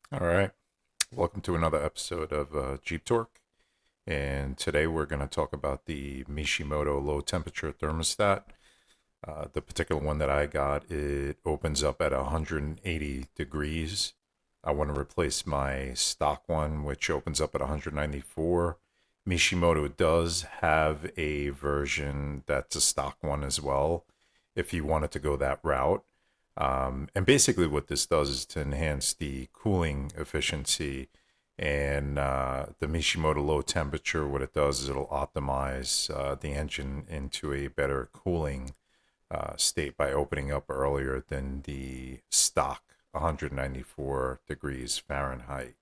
All right. Welcome to another episode of Jeep Torque. And today we're going to talk about the Mishimoto Low Temperature Thermostat. The particular one that I got, it opens up at 180 degrees. I want to replace my stock one, which opens up at 194. Mishimoto does have a version that's a stock one as well, if you wanted to go that route. And basically, what this does is to enhance the cooling efficiency. And the Mishimoto Low Temperature, what it does is it'll optimize the engine into a better cooling state by opening up earlier than the stock 194 degrees Fahrenheit.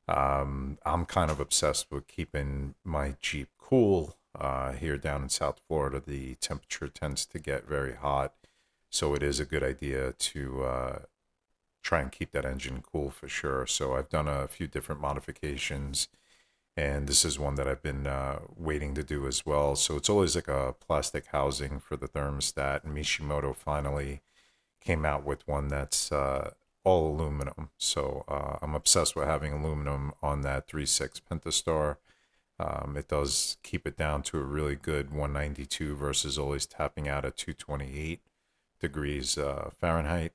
I'm kind of obsessed with keeping my Jeep cool. Here down in South Florida, the temperature tends to get very hot. So it is a good idea to try and keep that engine cool for sure. So I've done a few different modifications, and this is one that I've been waiting to do as well. So it's always like a plastic housing for the thermostat, and Mishimoto finally came out with one that's all aluminum. So I'm obsessed with having aluminum on that 3.6 Pentastar. It does keep it down to a really good 192 versus always tapping out at 228 degrees Fahrenheit.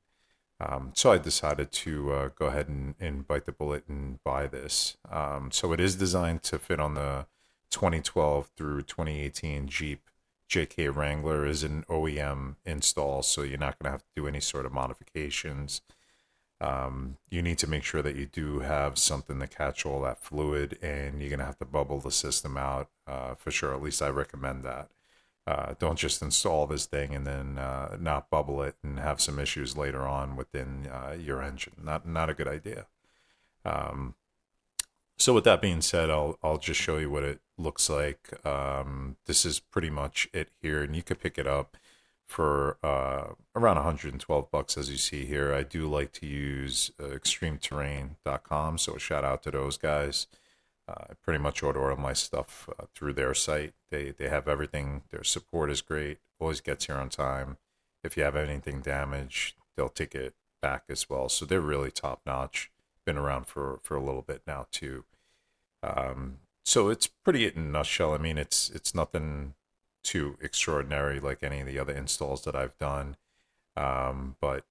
So I decided to go ahead and bite the bullet and buy this. So it is designed to fit on the 2012 through 2018 Jeep JK Wrangler. Is an OEM install, so you're not going to have to do any sort of modifications. You need to make sure that you do have something to catch all that fluid, and you're going to have to bubble the system out for sure. At least I recommend that. Don't just install this thing and then not bubble it and have some issues later on within your engine. Not a good idea. Um, so with that being said, I'll just show you what it looks like. This is pretty much it here, and you could pick it up for around 112 bucks, as you see here. I do like to use extremeterrain.com, so a shout out to those guys. I pretty much order all my stuff through their site. They have everything. Their support is great. Always gets here on time. If you have anything damaged, they'll take it back as well. So they're really top notch. Been around for a little bit now too. So it's pretty in a nutshell. I mean, it's nothing too extraordinary like any of the other installs that I've done. But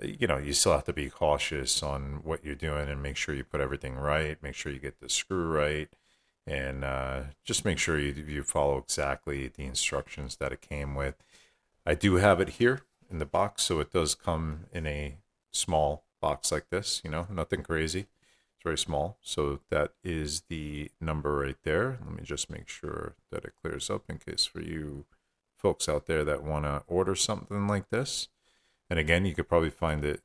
you still have to be cautious on what you're doing and make sure you put everything right. Make sure you get the screw right, and just make sure you follow exactly the instructions that it came with. I do have it here in the box, so it does come in a small box like this. Nothing crazy. It's very small. So that is the number right there. Let me just make sure that it clears up in case for you folks out there that want to order something like this. And again, you could probably find it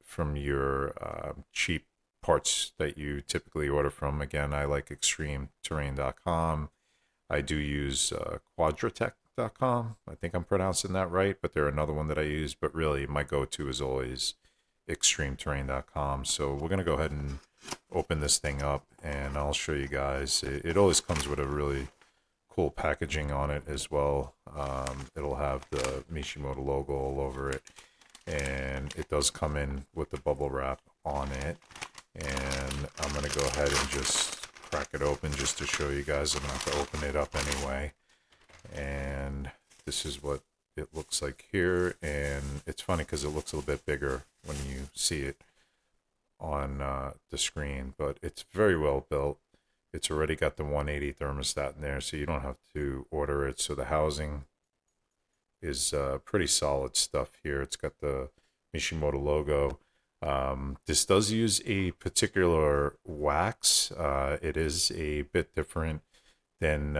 from your cheap parts that you typically order from. Again, I like extremeterrain.com. I do use quadratech.com. I think I'm pronouncing that right, but they're another one that I use. But really, my go-to is always extremeterrain.com. So we're going to go ahead and open this thing up, and I'll show you guys. It always comes with a really cool packaging on it as well. It'll have the Mishimoto logo all over it, and it does come in with the bubble wrap on it. And I'm going to go ahead and just crack it open just to show you guys. I'm going to have to open it up anyway. And this is what it looks like here. And it's funny because it looks a little bit bigger when you see it on the screen, but it's very well built. It's already got the 180 thermostat in there, so you don't have to order it. So the housing is pretty solid stuff here. It's got the Mishimoto logo. This does use a particular wax. It is a bit different than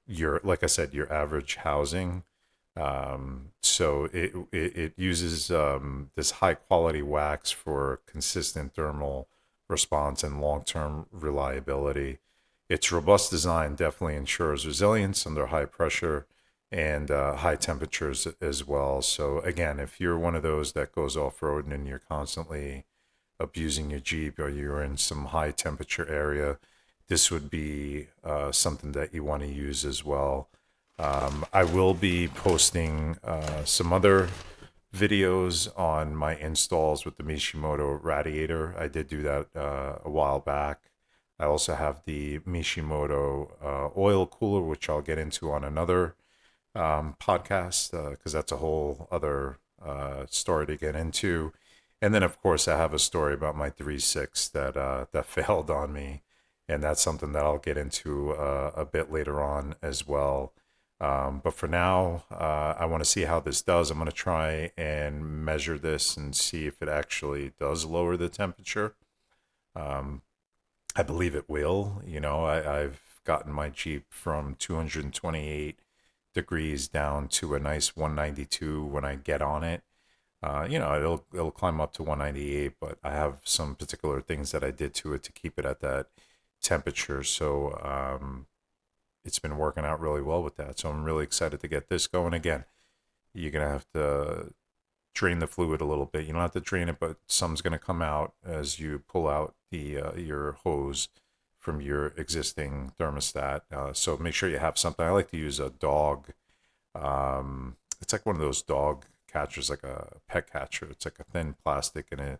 like I said, your average housing. So it uses this high quality wax for consistent thermal response and long term reliability. Its robust design definitely ensures resilience under high pressure and high temperatures as well. So again, if you're one of those that goes off roading and you're constantly abusing your Jeep, or you're in some high temperature area, this would be something that you want to use as well. I will be posting some other videos on my installs with the Mishimoto radiator. I did do that a while back. I also have the Mishimoto oil cooler, which I'll get into on another podcast because that's a whole other story to get into. And then, of course, I have a story about my 3.6 that failed on me, and that's something that I'll get into a bit later on as well. But for now, I want to see how this does. I'm going to try and measure this and see if it actually does lower the temperature. I believe it will. I've gotten my Jeep from 228 degrees down to a nice 192 when I get on it. It'll climb up to 198, but I have some particular things that I did to it to keep it at that temperature. So it's been working out really well with that. So I'm really excited to get this going. Again, you're going to have to drain the fluid a little bit. You don't have to drain it, but some's going to come out as you pull out the your hose from your existing thermostat. So make sure you have something. I like to use a dog. It's like one of those dog catchers, like a pet catcher. It's like a thin plastic, and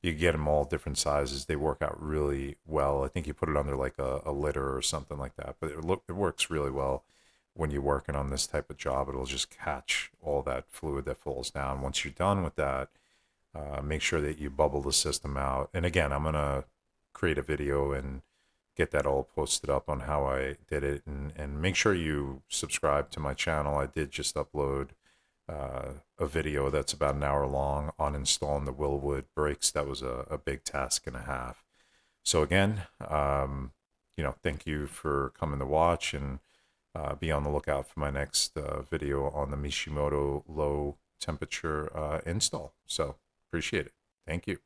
you get them all different sizes. They work out really well. I think you put it under like a litter or something like that, but it works really well when you're working on this type of job. It'll just catch all that fluid that falls down. Once you're done with that, make sure that you bubble the system out. And again, I'm going to create a video and get that all posted up on how I did it. And make sure you subscribe to my channel. I did just upload a video that's about an hour long on installing the Willwood brakes. That was a big task and a half. So again, thank you for coming to watch, and be on the lookout for my next video on the Mishimoto Low Temperature install. So appreciate it. Thank you.